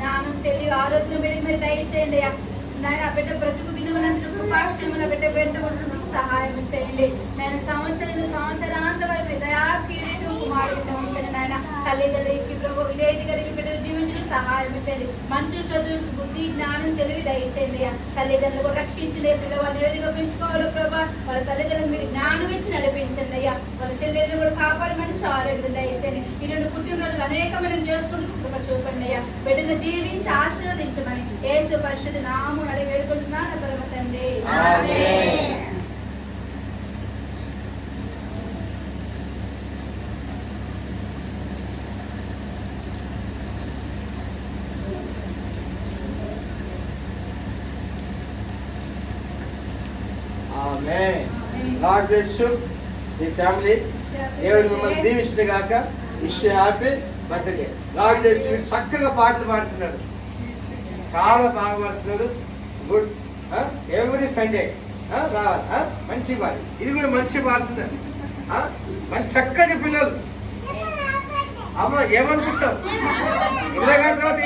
జ్ఞానం తెలివి ఆరోగ్యం బిడ్డకి మీరు దయచేయండి అయ్యా. నాయన బిడ్డ బ్రతుకు దినములందరూ కృపాక్షేమల బిడ్డ సహాయం చేయండి. నేను సంవత్సరాంత వరకు దయాకీడేటు కుమారుడిగా ఉంచండి నాయన. తల్లిదండ్రులకి ప్రభు విధేయత కలిగి బిడ్డలు జీవించడం సహాయం చేయండి. మంచి చదువు బుద్ధి జ్ఞానం తెలివి దయచేయండి అయ్యా. తల్లిదండ్రులు కూడా రక్షించండి. పిల్లవాళ్ళు ఏ విధంగా పెంచుకోవాలో ప్రభా వాళ్ళ తల్లిదండ్రులకు మీరు జ్ఞానం ఇచ్చి నడిపించండి అయ్యా. వాళ్ళ చెల్లెలు కూడా కాపాడి మంచి ఆరోగ్యం దయచేయండి. ఈ రెండు పుట్టినరోజులు అనేకమైన చేసుకుంటూ కృప చూపండి అయ్యా. బిడ్డను దీవించి ఆశీర్వదించమని యేసు పరిశుద్ధ నామమున అడిగి వేడుకొంచున్నాను పరమ తండ్రి. ఆమేన్. Amen. God bless you, the family. దేవుడు మిమ్మల్ని దీవించిన గాక. Wish happy birthday. God bless you. చక్కగా పాటలు పాడుతున్నాడు, చాలా బాగా పాడుతున్నాడు. గుడ్. ఎవ్రీ సండే రావాలి. మంచి పాట. ఇది కూడా మంచి పాడుతున్నాడు. మంచి చక్కటి పిల్లలు. అమ్మ ఏమనుకుంటావు? 20 గంటల తర్వాత